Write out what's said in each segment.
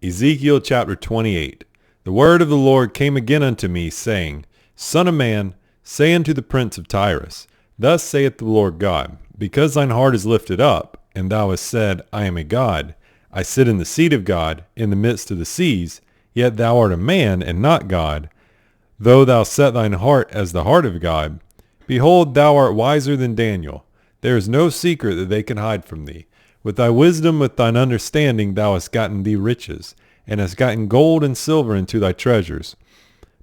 Ezekiel chapter 28. The word of the Lord came again unto me, saying, Son of man, say unto the prince of Tyrus, Thus saith the Lord God, because thine heart is lifted up, and thou hast said, I am a god, I sit in the seat of God, in the midst of the seas, yet thou art a man, and not God, though thou set thine heart as the heart of God. Behold, thou art wiser than Daniel. There is no secret that they can hide from thee. With thy wisdom, with thine understanding, thou hast gotten thee riches, and hast gotten gold and silver into thy treasures.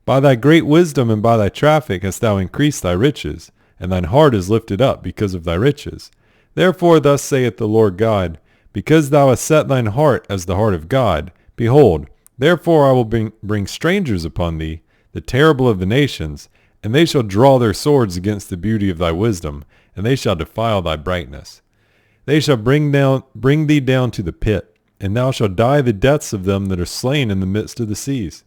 By thy great wisdom and by thy traffic hast thou increased thy riches, and thine heart is lifted up because of thy riches. Therefore thus saith the Lord God, because thou hast set thine heart as the heart of God, behold, therefore I will bring strangers upon thee, the terrible of the nations, and they shall draw their swords against the beauty of thy wisdom, and they shall defile thy brightness. They shall bring thee down to the pit, and thou shalt die the deaths of them that are slain in the midst of the seas.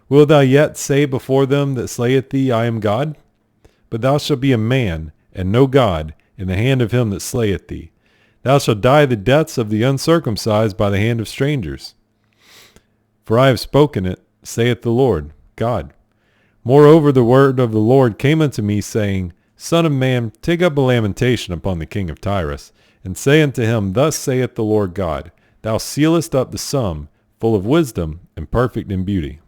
Wilt thou yet say before them that slayeth thee, I am God? But thou shalt be a man, and no God, in the hand of him that slayeth thee. Thou shalt die the deaths of the uncircumcised by the hand of strangers. For I have spoken it, saith the Lord God. Moreover, the word of the Lord came unto me, saying, Son of man, take up a lamentation upon the king of Tyrus, and say unto him, Thus saith the Lord God, Thou sealest up the sum, full of wisdom, and perfect in beauty.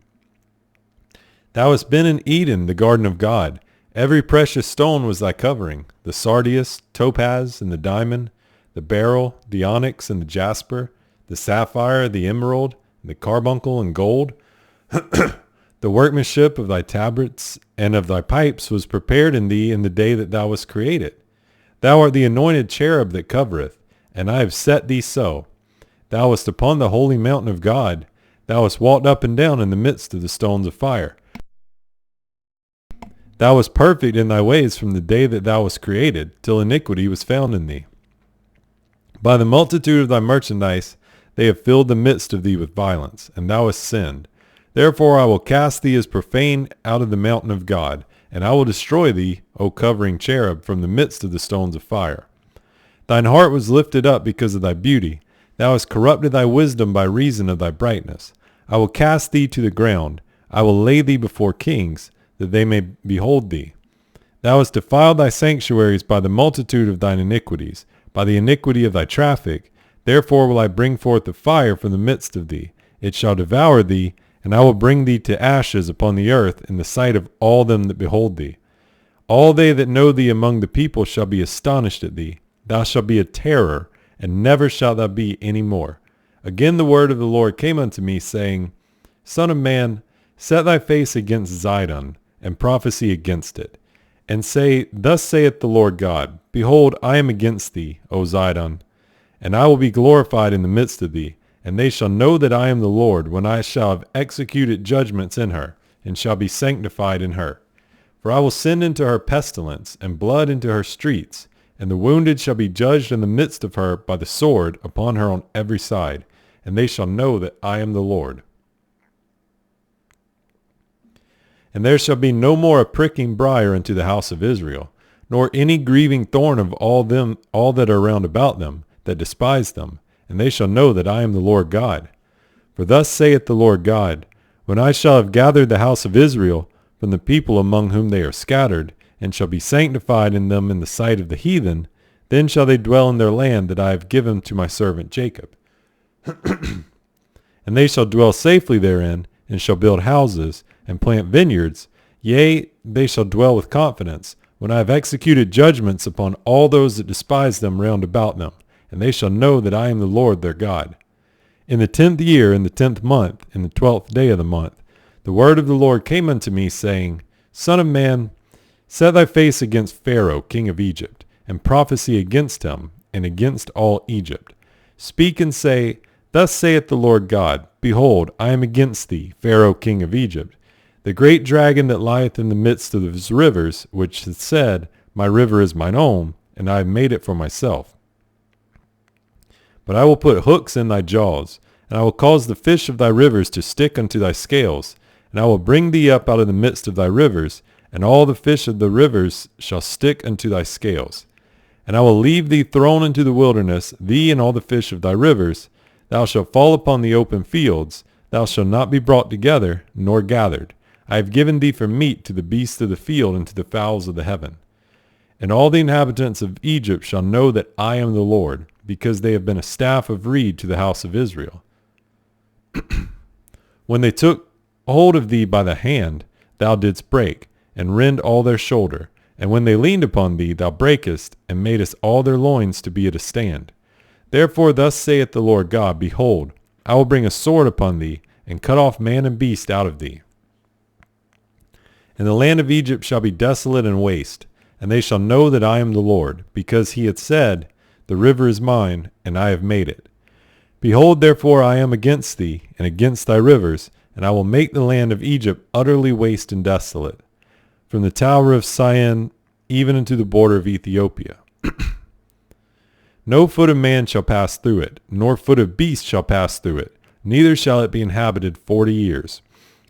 Thou hast been in Eden, the garden of God. Every precious stone was thy covering, the sardius, topaz, and the diamond, the beryl, the onyx, and the jasper, the sapphire, the emerald, the carbuncle, and gold. The workmanship of thy tabrets and of thy pipes was prepared in thee in the day that thou wast created. Thou art the anointed cherub that covereth, and I have set thee so. Thou wast upon the holy mountain of God. Thou hast walked up and down in the midst of the stones of fire. Thou wast perfect in thy ways from the day that thou wast created, till iniquity was found in thee. By the multitude of thy merchandise they have filled the midst of thee with violence, and thou hast sinned. Therefore I will cast thee as profane out of the mountain of God, and I will destroy thee, O covering cherub, from the midst of the stones of fire. Thine heart was lifted up because of thy beauty. Thou hast corrupted thy wisdom by reason of thy brightness. I will cast thee to the ground. I will lay thee before kings, that they may behold thee. Thou hast defiled thy sanctuaries by the multitude of thine iniquities, by the iniquity of thy traffic. Therefore will I bring forth the fire from the midst of thee. It shall devour thee, and I will bring thee to ashes upon the earth in the sight of all them that behold thee. All they that know thee among the people shall be astonished at thee. Thou shalt be a terror, and never shalt thou be any more. Again the word of the Lord came unto me, saying, Son of man, set thy face against Zidon, and prophesy against it, and say, Thus saith the Lord God, Behold, I am against thee, O Zidon, and I will be glorified in the midst of thee, and they shall know that I am the Lord, when I shall have executed judgments in her, and shall be sanctified in her. For I will send into her pestilence, and blood into her streets, and the wounded shall be judged in the midst of her by the sword upon her on every side, and they shall know that I am the Lord. And there shall be no more a pricking briar unto the house of Israel, nor any grieving thorn of all that are round about them, that despise them, and they shall know that I am the Lord God. For thus saith the Lord God, When I shall have gathered the house of Israel from the people among whom they are scattered, and shall be sanctified in them in the sight of the heathen, then shall they dwell in their land that I have given to my servant Jacob. And they shall dwell safely therein, and shall build houses, and plant vineyards. Yea, they shall dwell with confidence, when I have executed judgments upon all those that despise them round about them, and they shall know that I am the Lord their God. In the 10th year, in the 10th month, in the 12th day of the month, the word of the Lord came unto me, saying, Son of man, set thy face against Pharaoh, king of Egypt, and prophesy against him, and against all Egypt. Speak and say, Thus saith the Lord God, Behold, I am against thee, Pharaoh, king of Egypt, the great dragon that lieth in the midst of his rivers, which hath said, My river is mine own, and I have made it for myself. But I will put hooks in thy jaws, and I will cause the fish of thy rivers to stick unto thy scales, and I will bring thee up out of the midst of thy rivers, and all the fish of the rivers shall stick unto thy scales. And I will leave thee thrown into the wilderness, thee and all the fish of thy rivers. Thou shalt fall upon the open fields, Thou shalt not be brought together, nor gathered. I have given thee for meat to the beasts of the field and to the fowls of the heaven. And all the inhabitants of Egypt shall know that I am the Lord, because they have been a staff of reed to the house of Israel. When they took hold of thee by the hand, thou didst break, and rend all their shoulder. And when they leaned upon thee, thou breakest, and madest all their loins to be at a stand. Therefore thus saith the Lord God, Behold, I will bring a sword upon thee, and cut off man and beast out of thee. And the land of Egypt shall be desolate and waste, and they shall know that I am the Lord, because he hath said, The river is mine, and I have made it. Behold, therefore I am against thee, and against thy rivers, and I will make the land of Egypt utterly waste and desolate, from the tower of Syene even unto the border of Ethiopia. No foot of man shall pass through it, nor foot of beast shall pass through it, neither shall it be inhabited 40 years.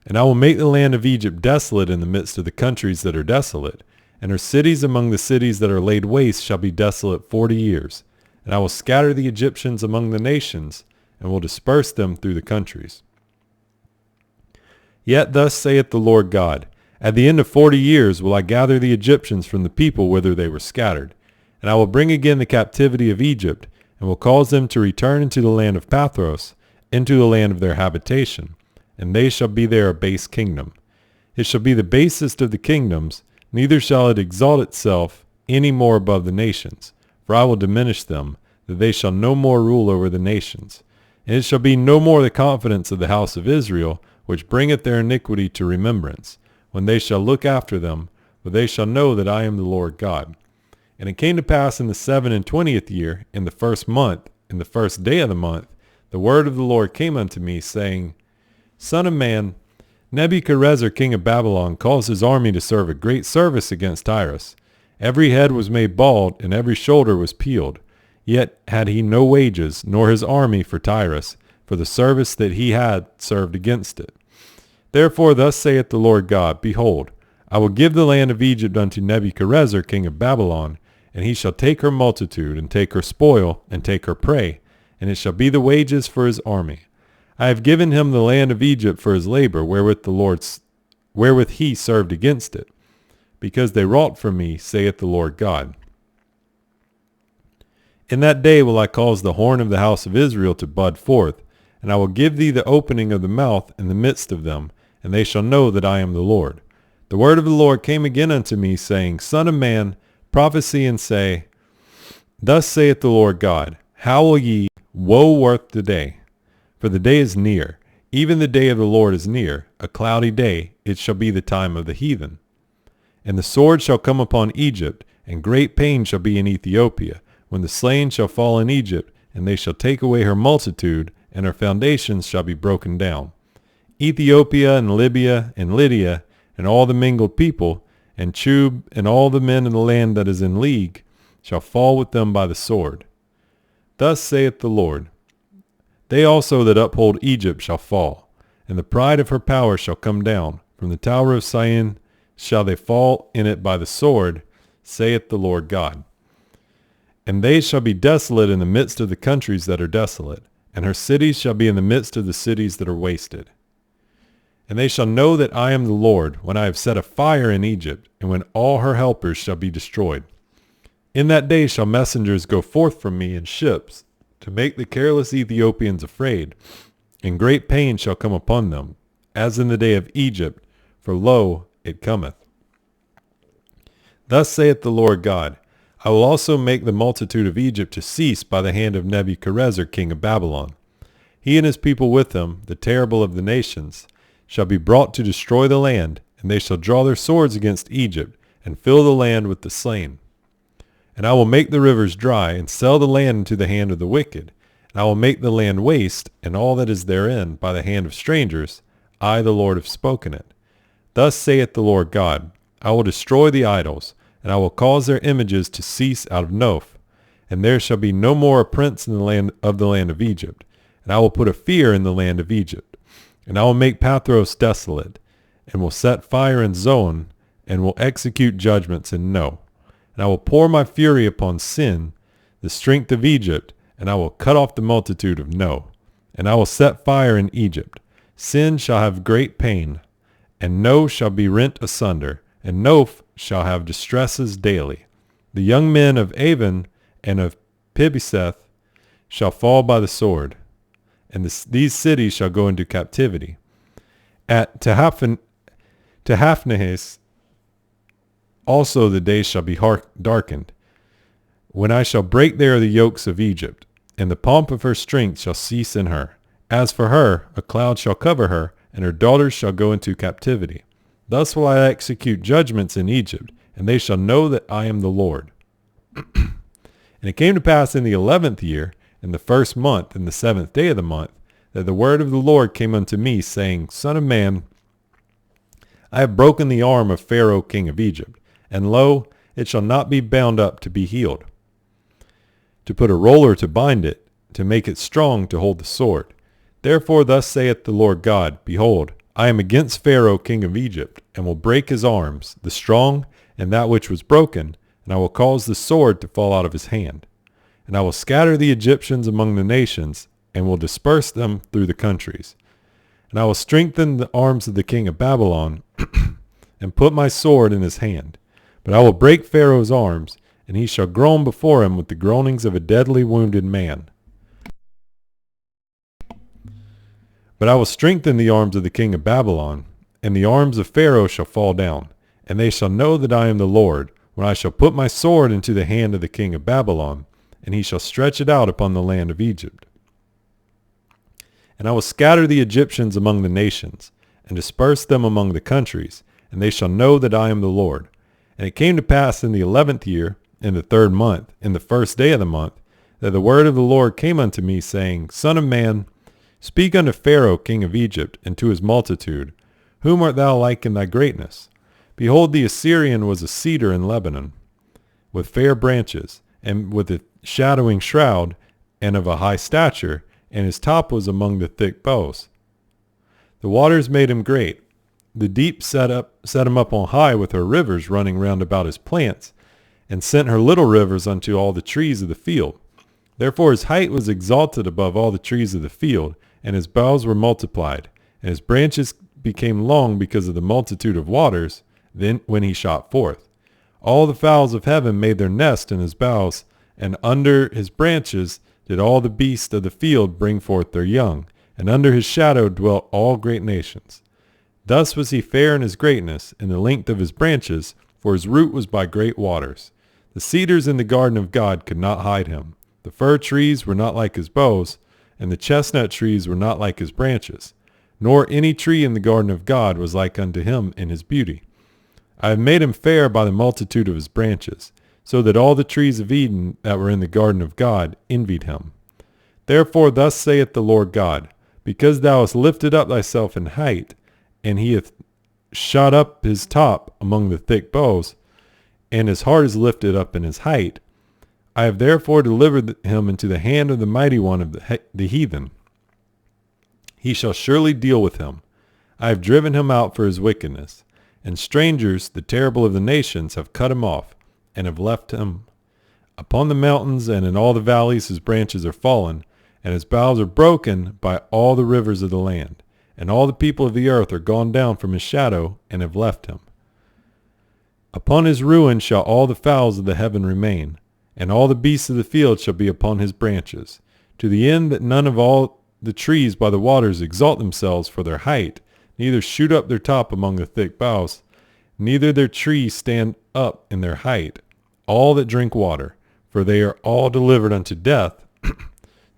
And I will make the land of Egypt desolate in the midst of the countries that are desolate, and her cities among the cities that are laid waste shall be desolate 40 years. And I will scatter the Egyptians among the nations, and will disperse them through the countries. Yet thus saith the Lord God, At the end of 40 years will I gather the Egyptians from the people whither they were scattered, and I will bring again the captivity of Egypt, and will cause them to return into the land of Pathros, into the land of their habitation, and they shall be there a base kingdom. It shall be the basest of the kingdoms, neither shall it exalt itself any more above the nations, for I will diminish them, that they shall no more rule over the nations. And it shall be no more the confidence of the house of Israel, which bringeth their iniquity to remembrance, when they shall look after them, but they shall know that I am the Lord God. And it came to pass in the 27th year, in the first month, in the first day of the month, the word of the Lord came unto me, saying, Son of man, Nebuchadrezzar king of Babylon caused his army to serve a great service against Tyrus. Every head was made bald, and every shoulder was peeled. Yet had he no wages, nor his army for Tyrus, for the service that he had served against it. Therefore thus saith the Lord God, Behold, I will give the land of Egypt unto Nebuchadrezzar king of Babylon, and he shall take her multitude, and take her spoil, and take her prey, and it shall be the wages for his army. I have given him the land of Egypt for his labor, wherewith he served against it, because they wrought for me, saith the Lord God. In that day will I cause the horn of the house of Israel to bud forth, and I will give thee the opening of the mouth in the midst of them, and they shall know that I am the Lord. The word of the Lord came again unto me, saying, Son of man, prophesy and say, Thus saith the Lord God, Howl ye, woe worth the day. For the day is near, even the day of the Lord is near, a cloudy day, it shall be the time of the heathen. And the sword shall come upon Egypt, and great pain shall be in Ethiopia, when the slain shall fall in Egypt, and they shall take away her multitude, and her foundations shall be broken down. Ethiopia and Libya and Lydia, and all the mingled people, and Chub, and all the men in the land that is in league, shall fall with them by the sword. Thus saith the Lord, They also that uphold Egypt shall fall, and the pride of her power shall come down. From the tower of Syene shall they fall in it by the sword, saith the Lord God. And they shall be desolate in the midst of the countries that are desolate, and her cities shall be in the midst of the cities that are wasted. And they shall know that I am the Lord, when I have set a fire in Egypt, and when all her helpers shall be destroyed. In that day shall messengers go forth from me in ships, to make the careless Ethiopians afraid, and great pain shall come upon them, as in the day of Egypt, for lo, it cometh. Thus saith the Lord God, I will also make the multitude of Egypt to cease by the hand of Nebuchadrezzar king of Babylon. He and his people with him, the terrible of the nations, shall be brought to destroy the land, and they shall draw their swords against Egypt, and fill the land with the slain. And I will make the rivers dry, and sell the land into the hand of the wicked. And I will make the land waste, and all that is therein, by the hand of strangers. I, the Lord, have spoken it. Thus saith the Lord God, I will destroy the idols, and I will cause their images to cease out of Noph. And there shall be no more a prince in the land of Egypt. And I will put a fear in the land of Egypt. And I will make Pathros desolate, and will set fire in Zoan, and will execute judgments in No. And I will pour my fury upon Sin, the strength of Egypt, and I will cut off the multitude of No. And I will set fire in Egypt, Sin shall have great pain, and no shall be rent asunder, and no shall have distresses daily. The young men of Avon and of Pibeseth shall fall by the sword, and these cities shall go into captivity. At Tahapnehes also the days shall be darkened, when I shall break there the yokes of Egypt, and the pomp of her strength shall cease in her. As for her, a cloud shall cover her, and her daughters shall go into captivity. Thus will I execute judgments in Egypt, and they shall know that I am the Lord. And it came to pass in the 11th year, in the 1st month, in the 7th day of the month, that the word of the Lord came unto me, saying, Son of man, I have broken the arm of Pharaoh king of Egypt, and lo, it shall not be bound up to be healed. To put a roller to bind it, to make it strong to hold the sword. Therefore thus saith the Lord God, Behold, I am against Pharaoh king of Egypt, and will break his arms, the strong, and that which was broken, and I will cause the sword to fall out of his hand. And I will scatter the Egyptians among the nations, and will disperse them through the countries. And I will strengthen the arms of the king of Babylon, and put my sword in his hand. But I will break Pharaoh's arms, and he shall groan before him with the groanings of a deadly wounded man. But I will strengthen the arms of the king of Babylon, and the arms of Pharaoh shall fall down, and they shall know that I am the Lord, when I shall put my sword into the hand of the king of Babylon, and he shall stretch it out upon the land of Egypt. And I will scatter the Egyptians among the nations, and disperse them among the countries, and they shall know that I am the Lord. And it came to pass in the 11th year, in the 3rd month, in the 1st day of the month, that the word of the Lord came unto me, saying, Son of man, speak unto Pharaoh king of Egypt, and to his multitude, Whom art thou like in thy greatness? Behold, the Assyrian was a cedar in Lebanon, with fair branches, and with a shadowing shroud, and of a high stature, and his top was among the thick boughs. The waters made him great. The deep set him up on high with her rivers running round about his plants, and sent her little rivers unto all the trees of the field. Therefore his height was exalted above all the trees of the field, and his boughs were multiplied, and his branches became long because of the multitude of waters, then when he shot forth. All the fowls of heaven made their nest in his boughs, and under his branches did all the beasts of the field bring forth their young, and under his shadow dwelt all great nations. Thus was he fair in his greatness, in the length of his branches, for his root was by great waters. The cedars in the garden of God could not hide him. The fir trees were not like his boughs, and the chestnut trees were not like his branches. Nor any tree in the garden of God was like unto him in his beauty. I have made him fair by the multitude of his branches, so that all the trees of Eden that were in the garden of God envied him. Therefore thus saith the Lord God, Because thou hast lifted up thyself in height, and he hath shot up his top among the thick boughs, and his heart is lifted up in his height, I have therefore delivered him into the hand of the mighty one of the heathen. He shall surely deal with him. I have driven him out for his wickedness. And strangers, the terrible of the nations, have cut him off, and have left him. Upon the mountains and in all the valleys his branches are fallen, and his boughs are broken by all the rivers of the land. And all the people of the earth are gone down from his shadow, and have left him. Upon his ruin shall all the fowls of the heaven remain, and all the beasts of the field shall be upon his branches, to the end that none of all the trees by the waters exalt themselves for their height, neither shoot up their top among the thick boughs, neither their trees stand up in their height, all that drink water, for they are all delivered unto death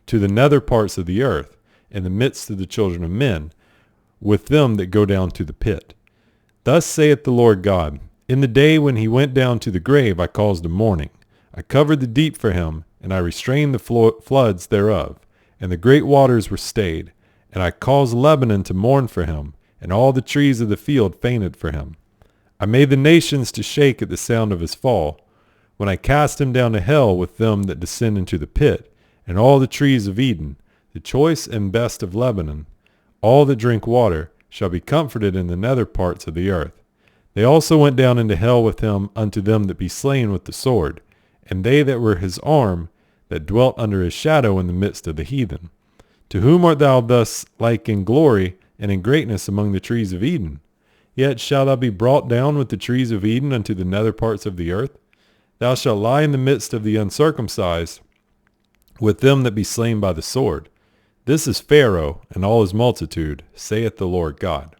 to the nether parts of the earth, in the midst of the children of men, with them that go down to the pit. Thus saith the Lord God, In the day when he went down to the grave I caused a mourning. I covered the deep for him, and I restrained the floods thereof, and the great waters were stayed, and I caused Lebanon to mourn for him, and all the trees of the field fainted for him. I made the nations to shake at the sound of his fall, when I cast him down to hell with them that descend into the pit, and all the trees of Eden, the choice and best of Lebanon, all that drink water, shall be comforted in the nether parts of the earth. They also went down into hell with him unto them that be slain with the sword, and they that were his arm, that dwelt under his shadow in the midst of the heathen. To whom art thou thus like in glory, and in greatness among the trees of Eden. Yet shalt thou be brought down with the trees of Eden unto the nether parts of the earth. Thou shalt lie in the midst of the uncircumcised, with them that be slain by the sword. This is Pharaoh and all his multitude, saith the Lord God.